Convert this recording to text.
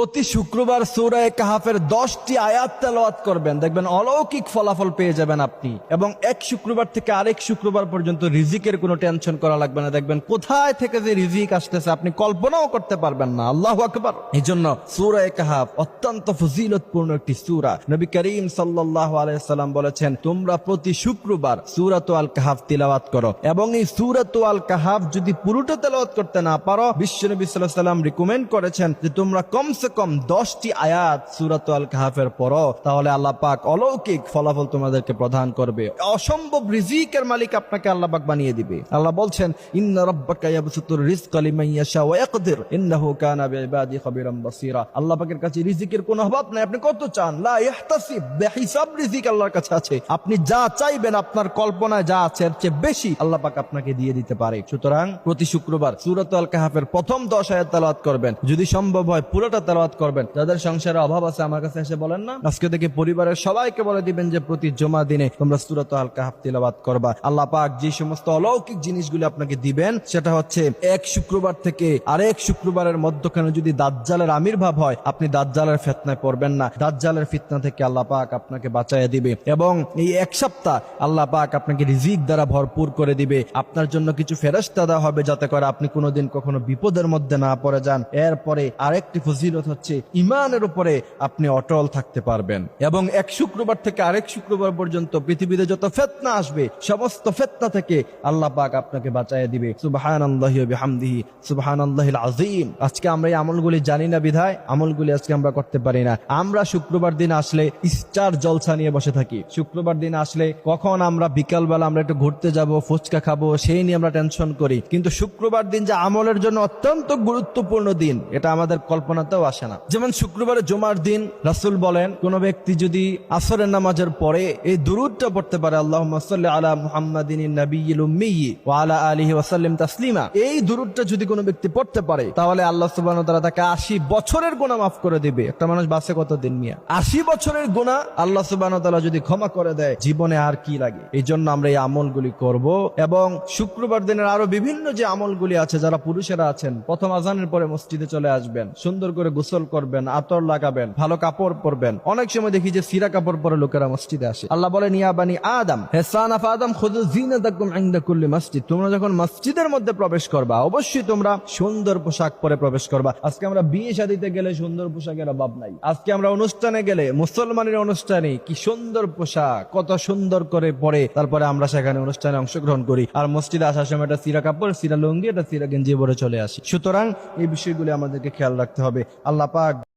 প্রতি শুক্রবার সূরা কাহাফের 10টি আয়াত তেলাওয়াত করবেন, দেখবেন অলৌকিক ফলাফল পেয়ে যাবেন আপনি। এবং এক শুক্রবার থেকে আরেক শুক্রবার পর্যন্ত রিজিকের কোনো টেনশন করা লাগবে না। দেখবেন কোথায় থেকে যে রিজিক আসতেছে আপনি কল্পনাও করতে পারবেন না। আল্লাহু আকবার। এই জন্য সূরা কাহাফ অত্যন্ত ফজিলতপূর্ণ একটি সূরা। নবী করিম সাল্লাল্লাহু আলাইহি সাল্লাম বলেছেন, তোমরা প্রতি শুক্রবার সূরাতুল আল কাহাফ তিলাওয়াত করো। এবং এই সূরাতুল আল কাহাফ যদি পুরোটা তেলাওয়াত করতে না পারো, বিশ্বনবী সাল্লাল্লাহু আলাইহি সাল্লাম রিকমেন্ড করেছেন যে তোমরা কমসে কম 10টি আয়াত সূরাতুল আল কাহাফের পড়ো, তাহলে আল্লাহ পাক অলৌকিক ফলাফল তোমাদেরকে প্রদান করবে। অসম্ভব রিজিকের মালিক আপনাকে আল্লাহ পাক বানিয়ে দিবে। আল্লাহ বলছেন, ইন্না রাব্বাকা ইয়াবসুতুর রিজকা লিমান ইয়াশা ওয়া ইয়াকদির ইন্নাহু কানা বিইবাদি খাবিরাম বাসীরা। আল্লাহ পাকের কাছে রিজিকের কোনো অভাব নাই। আপনি কত চান, লা ইহতাসিব, বেহিসাব রিজিক আল্লাহর কাছে আছে। আপনি যা চাইবেন আপনার কল্পনায় যা আছে এর চেয়ে বেশি আল্লাহ পাক আপনাকে দিয়ে দিতে পারে। সুতরাং প্রতি শুক্রবার সূরাতুল আল কাহাফের প্রথম 10 আয়াত তেলাওয়াত করবেন, যদি সম্ভব হয় পুরোটা তেলাওয়াত করবেন। যাদের সংসারে অভাব আছে আমার কাছে এসে বলেন না, আজকে থেকে পরিবারের সবাইকে বলে দিবেন যে প্রতি জুমা দিনে তোমরা সূরাতুল আল কাহাফ তিলাওয়াত করবা। আল্লাহ পাক যে সমস্ত অলৌকিক জিনিসগুলো আপনাকে দিবেন সেটা হচ্ছে, এক শুক্রবার থেকে আরেক শুক্রবারের মধ্যখানে যদি দাজ্জালের আবির্ভাব হয়, আপনি দাজ্জালের ফিতনায় পড়বেন না। দাজ্জালের ফিতনা থেকে আল্লাহ পাক আপনাকে বাঁচাইয়া দিবে। এবং এই এক সপ্তাহ আল্লাহ পাক আপনাকে রিজিক দ্বারা ভরপুর করে দিবে। আপনার জন্য কিছু ফেরেশতা দেওয়া হবে যাতে করে আপনি কোনোদিন কখনো বিপদের মধ্যে না পড়ে যান। এরপরে আরেকটি ফজিলত হচ্ছে, ইমানের উপরে আপনি অটল থাকতে পারবেন। এবং এক শুক্রবার থেকে আরেক শুক্রবার পর্যন্ত পৃথিবীতে যত ফিতনা আসবে সমস্ত ফিতনা থেকে আল্লাহ পাক আপনাকে বাঁচাইয়া দিবে। সুবহানাল্লাহি ওয়া বিহামদিহি সুবহানাল্লাহিল আযীম। আজকে আমরা এই আমলগুলি জানি না বিধায় আমলগুলি আজকে আমরা করতে পারি না। আমরা শুক্রবার দিন আসলে স্টার জলসা নিয়ে বসে থাকি। শুক্রবার দিন আসলে কখন আমরা বিকালবেলা আমরা একটু ঘুরতে যাব, ফুচকা খাবো, সেই নিয়ে আমরা টেনশন করি। কিন্তু শুক্রবার দিন যে আমলের জন্য অত্যন্ত গুরুত্বপূর্ণ দিন, এটা আমাদের কল্পনাতেও আসে না। যেমন শুক্রবারে জুমার দিন রাসূল বলেন, কোন ব্যক্তি যদি আসরের নামাজের পরে এই দুরূদটা পড়তে পারে, আল্লাহুম্মা সাল্লি আলা মুহাম্মাদিন নাবিয়্যিল উম্মি ওয়া আলা আলিহি ওয়া সাল্লিম তাসলিমা, এই দুরূদটা যদি কোনো ব্যক্তি পড়তে পারে তাহলে আল্লাহ সুবহানাহু ওয়া তাআলা তাকে 80 বছরের গুনাহ মাফ করে দিবে। একটা মানুষ বাঁচে কতদিন মিয়া? 80 বছরের গুনাহ আল্লাহ সুবহানাহু ওয়া তাআলা যদি ক্ষমা করে দেয়, জীবনে আর কি লাগে? এই জন্য আমরা এই আমলগুলি করব। এবং শুক্রবার দিনের আরো বিভিন্ন যে আমলগুলি আছে, যারা পুরুষেরা আছেন, প্রথম আজানের পরে মসজিদে চলে আসবেন, সুন্দর করে গোসল করবেন, আতর লাগাবেন, ভালো কাপড় পরবেন। অনেক সময় দেখি যে সিরা কাপড় পরে লোকেরা মসজিদে আসে। আল্লাহ বলেন, ইয়া বানি আদম হে সান অফ আদম খুযু যিনাতাকুম ইনদা কুল্লি মসজিদ, তোমরা যখন মসজিদের মধ্যে প্রবেশ করবা অবশ্যই তোমরা সুন্দর পোশাক পরে প্রবেশ করবা। আজকে আমরা বিয়ে শাদীতে গেলে সুন্দর পোশাকের অভাব নাই। আজকে আমরা অনুষ্ঠানে গেলে, মুসলমানের অনুষ্ঠানে কি সুন্দর পোশাক, কত সুন্দর করে পরে তারপরে আমরা সেখানে অনুষ্ঠানে অংশগ্রহণ করি। আর মসজিদে আসার সময় একটা সিরা কাপড়, সিরা লুঙ্গি, একটা সিরা গেঞ্জি পরে চলে আসি। সুতরাং এই বিষয়গুলি আমাদেরকে খেয়াল রাখতে হবে। আল্লাহ পাক